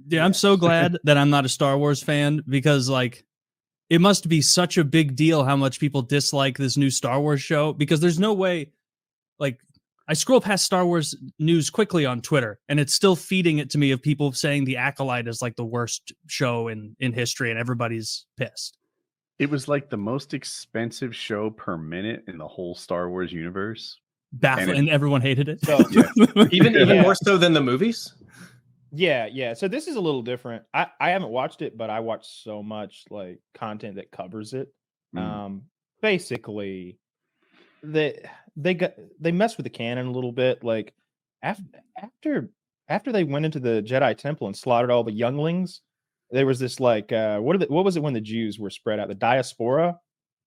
Yeah, I'm so glad that I'm not a Star Wars fan because like it must be such a big deal how much people dislike this new Star Wars show because there's no way like I scroll past Star Wars news quickly on Twitter and it's still feeding it to me of people saying the Acolyte is like the worst show in history and everybody's pissed. It was like the most expensive show per minute in the whole Star Wars universe. Baffling, and everyone hated it. So, even more so than the movies. Yeah. So this is a little different. I haven't watched it, but I watched so much like content that covers it. Basically, they mess with the canon a little bit. Like after they went into the Jedi Temple and slaughtered all the younglings, there was this like what was it when the Jews were spread out? The diaspora,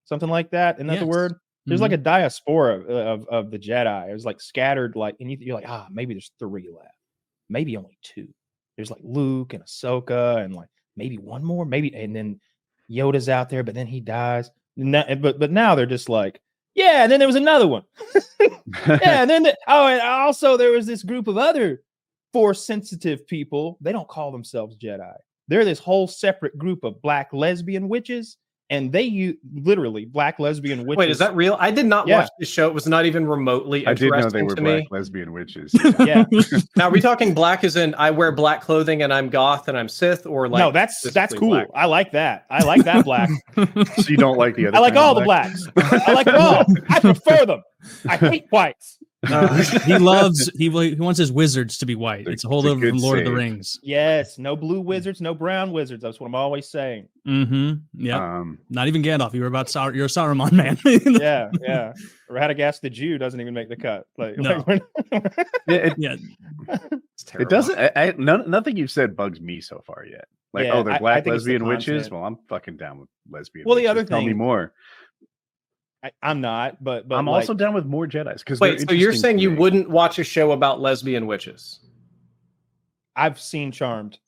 something like that. Isn't that the word? There's like a diaspora of the Jedi. It was like scattered, like, and you're like, maybe there's 3 left. Maybe only 2. There's like Luke and Ahsoka and like maybe one more, maybe, and then Yoda's out there, but then he dies. But now they're just like, yeah, and then there was another one. Yeah, and then and also there was this group of other Force sensitive people. They don't call themselves Jedi. They're this whole separate group of black lesbian witches. And they use literally black lesbian witches. Wait, is that real? I did not watch this show. It was not even remotely interesting to me. I did know they were black lesbian witches. Yeah. Now, are we talking black as in I wear black clothing and I'm goth and I'm Sith, or like? No, that's cool. Black? I like that. I like that black. So you don't like the other? I like all the blacks. I like them all. I prefer them. I hate whites. He wants his wizards to be white. It's a holdover from Lord of the Rings. Yes, no blue wizards, no brown wizards. That's what I'm always saying. Yeah. Not even Gandalf. You're a Saruman man. yeah. Radagast the Jew doesn't even make the cut. It doesn't. Nothing you've said bugs me so far yet. Like, they're black lesbian witches. Well, I'm fucking down with lesbian. Well, witches. The other thing. Tell me more. I'm not, but I'm also down with more Jedis. Because wait, so you're saying you wouldn't watch a show about lesbian witches? I've seen Charmed.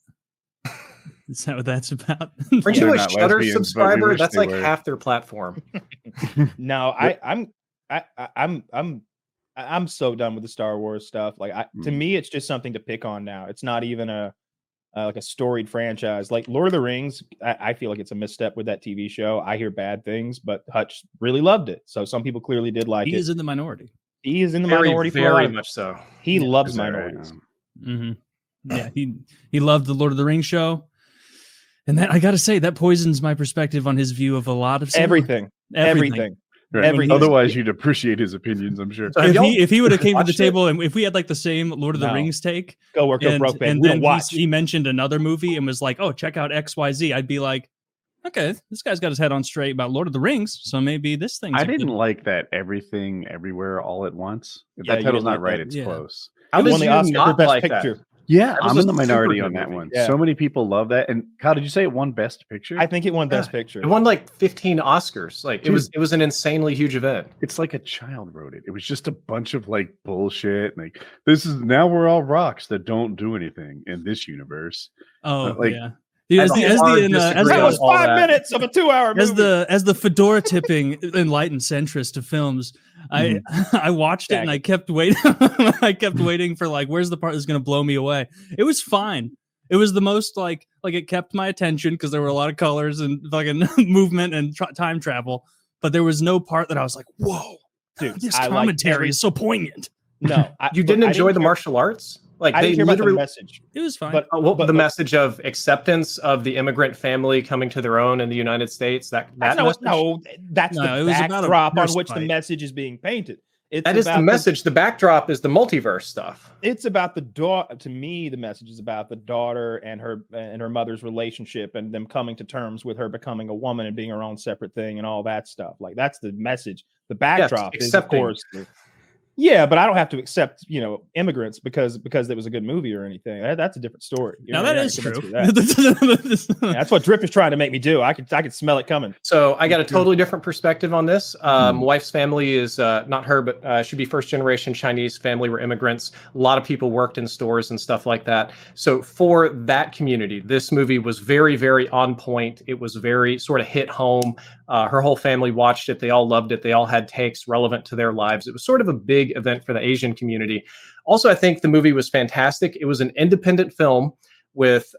Is that what that's about? Aren't you a Shudder subscriber? That's like half their platform. No, I'm so done with the Star Wars stuff. Like, to me, it's just something to pick on now. It's not even a storied franchise. Like Lord of the Rings, I feel like it's a misstep with that TV show. I hear bad things, but Hutch really loved it. So some people clearly did like it. He is in the minority. He is in the minority. Very much so. He loves minorities. Yeah, he loved the Lord of the Rings show. And that, I got to say, that poisons my perspective on his view of a lot of everything. Right. Otherwise, you'd appreciate his opinions, I'm sure. So if he would have came to the table and if we had like the same Lord of the Rings take, go broke, and then he mentioned another movie and was like, "Oh, check out XYZ," I'd be like, "Okay, this guy's got his head on straight about Lord of the Rings, so maybe this thing." I didn't like that everything everywhere all at once. If that title's not right, it's close. How did you not like picture? That? Yeah, I'm in the minority on that one. Yeah. So many people love that. And Kyle, did you say it won Best Picture? I think it won Best Picture. It won like 15 Oscars. Like it was an insanely huge event. It's like a child wrote it. It was just a bunch of like bullshit. Like now we're all rocks that don't do anything in this universe. Oh, that was 5 minutes of a 2-hour movie. As the fedora tipping enlightened centrist of films, I watched it and I kept waiting. I kept waiting for like, where's the part that's going to blow me away? It was fine. It was the most like it kept my attention because there were a lot of colors and fucking movement and time travel. But there was no part that I was like, whoa, dude, this commentary is so poignant. No, you didn't enjoy the martial arts? Like I didn't hear about the message. It was fine. But the message of acceptance of the immigrant family coming to their own in the United States. That's the backdrop on which the message is being painted. That is the message. The backdrop is the multiverse stuff. It's about the daughter. To me, the message is about the daughter and her mother's relationship and them coming to terms with her becoming a woman and being her own separate thing and all that stuff. Like that's the message. The backdrop is, of course. Yeah, but I don't have to accept, immigrants because it was a good movie or anything. That's a different story. Now that is true. That's what Drip is trying to make me do. I could smell it coming. So I got a totally different perspective on this. Wife's family is not her, but should be first generation Chinese family. Were immigrants. A lot of people worked in stores and stuff like that. So for that community, this movie was very, very on point. It was very sort of hit home. Her whole family watched it. They all loved it. They all had takes relevant to their lives. It was sort of a big event for the Asian community. Also, I think the movie was fantastic. It was an independent film with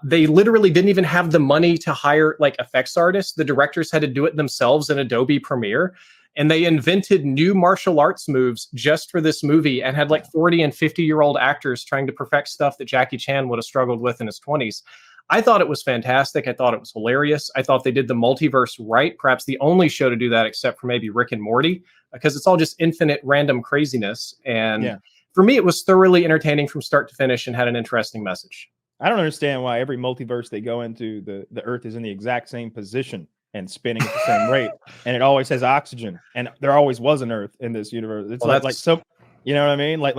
they literally didn't even have the money to hire like effects artists. The directors had to do it themselves in Adobe Premiere. And they invented new martial arts moves just for this movie and had like 40 and 50-year-old actors trying to perfect stuff that Jackie Chan would have struggled with in his 20s. I thought it was fantastic. I thought it was hilarious. I thought they did the multiverse right. Perhaps the only show to do that, except for maybe Rick and Morty, because it's all just infinite random craziness. And for me, it was thoroughly entertaining from start to finish and had an interesting message. I don't understand why every multiverse they go into, the Earth is in the exact same position and spinning at the same rate, and it always has oxygen, and there always was an Earth in this universe. It's like so, you know what I mean? Like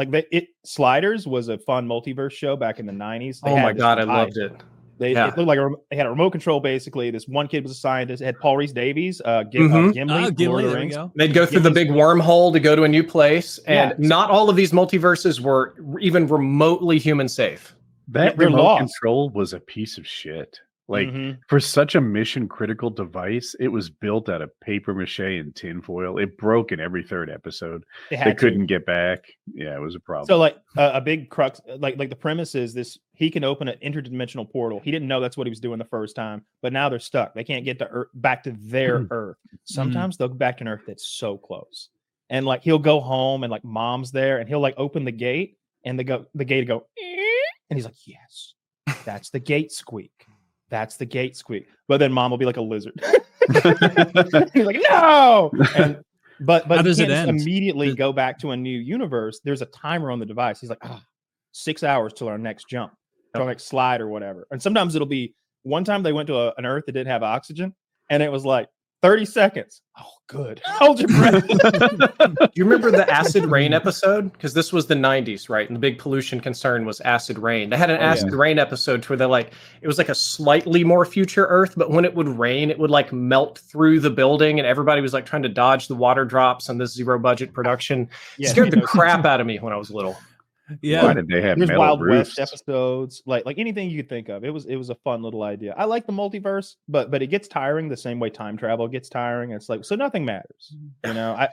Sliders was a fun multiverse show back in the 90s. Oh my god, I loved it. It looked like they had a remote control basically. This one kid was a scientist. It had Paul Rhys Davies, Gimli. There we go. They'd go through the big wormhole to go to a new place, and not all of these multiverses were even remotely human safe. That remote control was a piece of shit. Like for such a mission critical device, it was built out of paper mache and tinfoil. It broke in every third episode. They couldn't get back. Yeah, it was a problem. So like a big crux, like the premise is this: he can open an interdimensional portal. He didn't know that's what he was doing the first time, but now they're stuck. They can't get to Earth, back to their Earth. Sometimes they'll go back to an Earth that's so close, and like he'll go home and like mom's there, and he'll like open the gate, and the gate go, and he's like, yes, that's the gate squeak. That's the gate squeak. But then mom will be like a lizard. He's like, no. But how does it end? Immediately go back to a new universe. There's a timer on the device. He's like, 6 hours till our next jump, till next slide or whatever. And sometimes it'll be one time they went to an Earth that didn't have oxygen, and it was like 30 seconds. Oh, good. Hold your breath. Do you remember the acid rain episode? Because this was the 90s, right? And the big pollution concern was acid rain. They had an acid rain episode where it was like a slightly more future Earth, but when it would rain, it would like melt through the building, and everybody was like trying to dodge the water drops on this zero budget production. It scared the crap out of me when I was little. Yeah, why did they have There's metal Wild roofs? West episodes, like anything you could think of. It was a fun little idea. I like the multiverse, but it gets tiring the same way time travel gets tiring. It's like, so nothing matters, you know.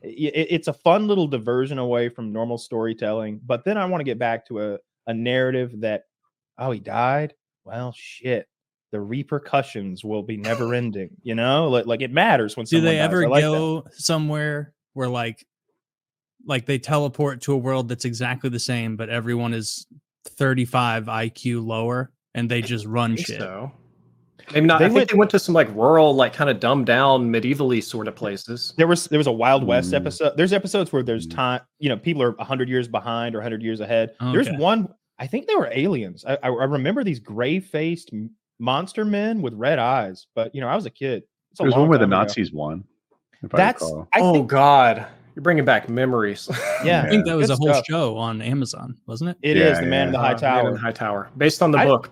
It's a fun little diversion away from normal storytelling, but then I want to get back to a narrative that, oh, he died. Well, shit. The repercussions will be never ending. You know, like it matters when. Do they ever go somewhere where like they teleport to a world that's exactly the same, but everyone is 35 IQ lower and they just run shit? So. Maybe not. I think they went to some like rural, like kind of dumbed down, medievally sort of places. There was a Wild West episode. There's episodes where there's time, you know, people are 100 years behind or 100 years ahead. Okay. There's one, I think they were aliens. I remember these gray-faced monster men with red eyes, but you know, I was a kid. There's one where the Nazis won. Oh God. You're bringing back memories. Yeah, I think that was a whole show on Amazon, wasn't it? It is The Man in the High Tower. Man in the High Tower, based on the book.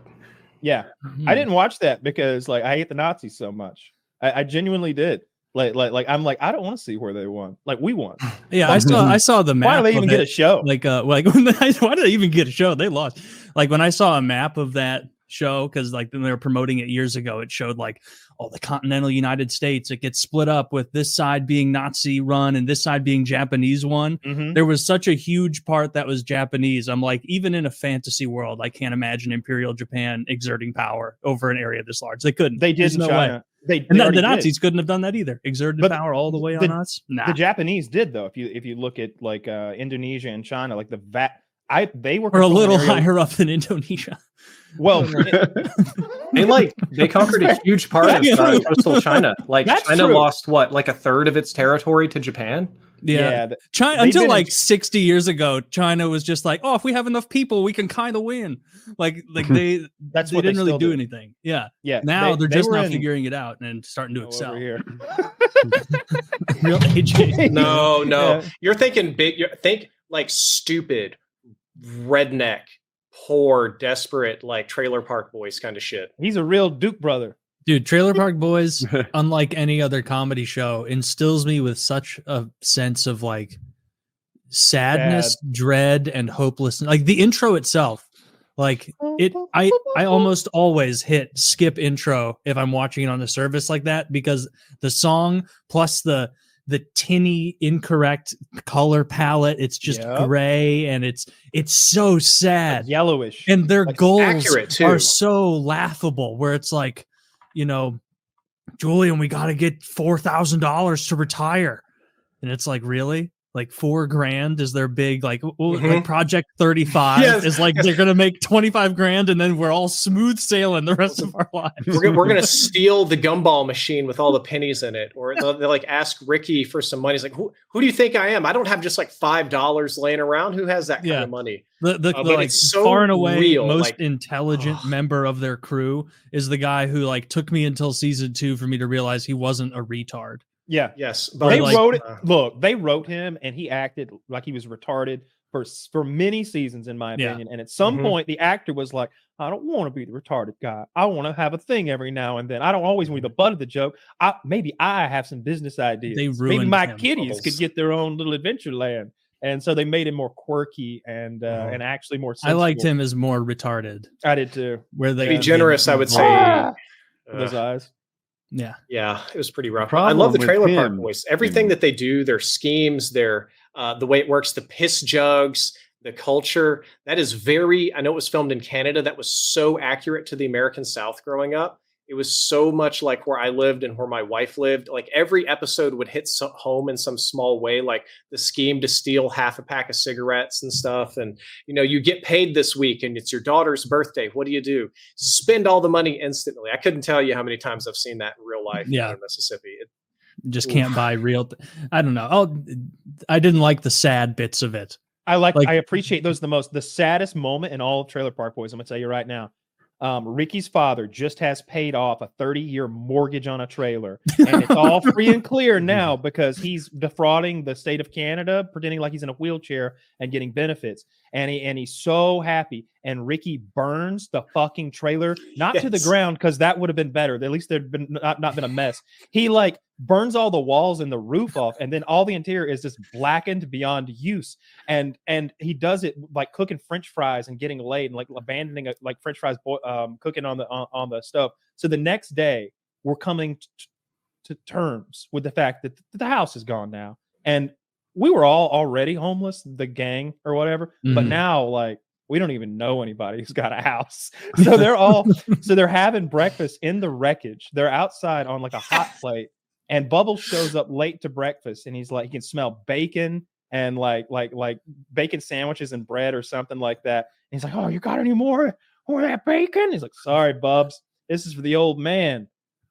Yeah, I didn't watch that because like I hate the Nazis so much. I genuinely did. Like I'm like, I don't want to see where they won. Like we won. Yeah, I saw the map. Why do they even get a show? Like why do they even get a show? They lost. Like when I saw a map of that show, because like when they were promoting it years ago, it showed like the continental United States. It gets split up with this side being Nazi run and this side being Japanese one. There was such a huge part that was Japanese. I'm like, even in a fantasy world, I can't imagine Imperial Japan exerting power over an area this large. They couldn't. They did in China. The Nazis couldn't have done that either. Exerted power all the way on us. Nah. The Japanese did though. If you look at like Indonesia and China, like they were a little higher up than Indonesia. Well, they conquered a huge part of coastal China. Like China lost like a third of its territory to Japan. Yeah. China until like 60 years ago, China was just like, if we have enough people, we can kind of win. Like they didn't really do anything. Yeah. Now they're just now figuring it out and starting to excel. Over here. Real AJ. No. Yeah. You're thinking big. Think like stupid, redneck, poor, desperate, like Trailer Park Boys kind of shit. He's a real Duke brother. Dude, Trailer Park Boys, unlike any other comedy show, instills me with such a sense of like sadness, dread, and hopelessness. Like the intro itself, like I almost always hit skip intro if I'm watching it on a service like that, because the song plus the the tinny, incorrect color palette. It's just gray, and it's so sad, like yellowish, and their like goals are so laughable. Where it's like, Julian, we got to get $4,000 to retire, and it's like, really? Like $4,000 is their big, like Project 35 is like they're gonna make 25 grand, and then we're all smooth sailing the rest of our lives. We're gonna steal the gumball machine with all the pennies in it, or they'll like ask Ricky for some money. He's like, who do you think I am? I don't have just like $5 laying around. Who has that kind of money? The like it's so far and away most intelligent member of their crew is the guy who like took me until season 2 for me to realize he wasn't a retard. Yeah. Yes. But they wrote it. Look, they wrote him, and he acted like he was retarded for many seasons, in my opinion. And at some point, the actor was like, "I don't want to be the retarded guy. I want to have a thing every now and then. I don't always want to be the butt of the joke. Maybe I have some business ideas. Maybe my kitties could get their own little adventure land." And so they made him more quirky and actually more sensible. I liked him as more retarded. I did too. Where they be generous, I would say. Those eyes. Yeah, it was pretty rough. I love the Trailer Park Boys. Everything that they do, their schemes, their the way it works, the piss jugs, the culture. That is very. I know it was filmed in Canada. That was so accurate to the American South growing up. It was so much like where I lived and where my wife lived. Like every episode would hit home in some small way, like the scheme to steal half a pack of cigarettes and stuff. And, you get paid this week and it's your daughter's birthday. What do? Spend all the money instantly. I couldn't tell you how many times I've seen that in real life in Mississippi. Just can't buy real. I don't know. I didn't like the sad bits of it. I appreciate those the saddest moment in all of Trailer Park Boys. I'm going to tell you right now. Ricky's father just has paid off a 30-year mortgage on a trailer, and it's all free and clear now because he's defrauding the state of Canada, pretending like he's in a wheelchair and getting benefits. And he's so happy. And Ricky burns the fucking trailer, not to the ground, because that would have been better. At least there'd been not been a mess. He like burns all the walls and the roof off, and then all the interior is just blackened beyond use. And he does it like cooking French fries and getting laid and like abandoning like French fries cooking on the stove. So the next day we're coming to terms with the fact that the house is gone now, and we were all already homeless, the gang or whatever, but now like we don't even know anybody who's got a house. So they're having breakfast in the wreckage. They're outside on like a hot plate. And Bubbles shows up late to breakfast, and he's like, he can smell bacon and like bacon sandwiches and bread or something like that. And he's like, "Oh, you got any more of that bacon?" He's like, "Sorry, Bubs, this is for the old man.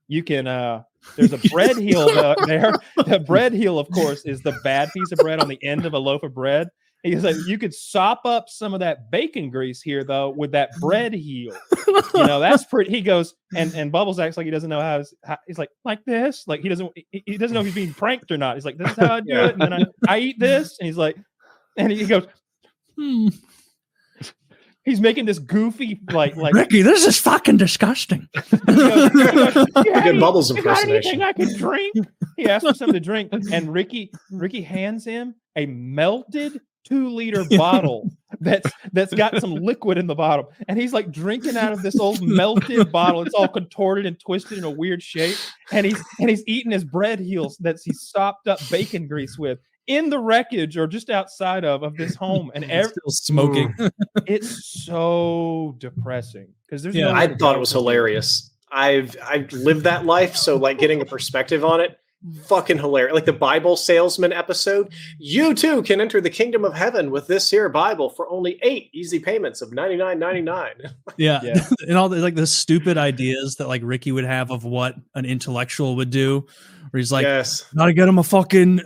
You can there's a bread heel there. The bread heel, of course, is the bad piece of bread on the end of a loaf of bread. He's like, you could sop up some of that bacon grease here, though, with that bread heel. That's pretty." He goes, and Bubbles acts like he doesn't know how he's like this. Like he doesn't know if he's being pranked or not. He's like, "This is how I do it." And then I eat this. And he's like, and he goes, He's making this goofy, like Ricky, this is fucking disgusting. Good Bubbles impersonation. Anything I can drink? He asked for something to drink, and Ricky hands him a melted 2-liter bottle that's got some liquid in the bottom, and he's like drinking out of this old melted bottle. It's all contorted and twisted in a weird shape, and he's eating his bread heels that he stopped up bacon grease with in the wreckage or just outside of this home, and still smoking. It's so depressing because there's I thought it was hilarious. I've lived that life, so like getting a perspective on it, fucking hilarious. Like the Bible salesman episode, you too can enter the kingdom of heaven with this here Bible for only 8 easy payments of $99.99. Yeah. And all the the stupid ideas that like Ricky would have of what an intellectual would do, where he's like, gotta get him a fucking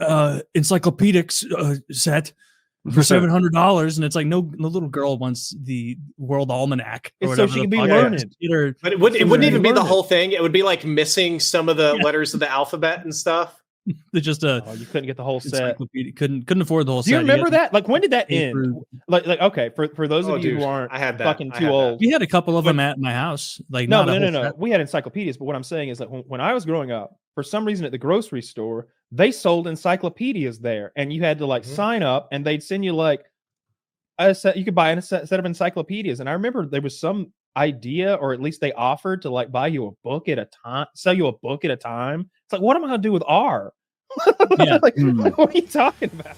encyclopedic set for $700, and it's like no little girl wants the World Almanac or whatever. So she can be learned. But it wouldn't even be the whole thing. It would be like missing some of the letters of the alphabet and stuff. It's just you couldn't get the whole set. Couldn't afford the whole set. Do you remember that? Like, when did that end? Like okay, for those of you who aren't fucking too old, we had a couple of them at my house. Like, no. We had encyclopedias, but what I'm saying is that when I was growing up, for some reason at the grocery store, they sold encyclopedias there, and you had to like sign up, and they'd send you like a set. You could buy a set of encyclopedias, and I remember there was some idea, or at least they offered to like buy you a book at a time, sell you a book at a time. It's like, what am I gonna do with R? Like, what are you talking about?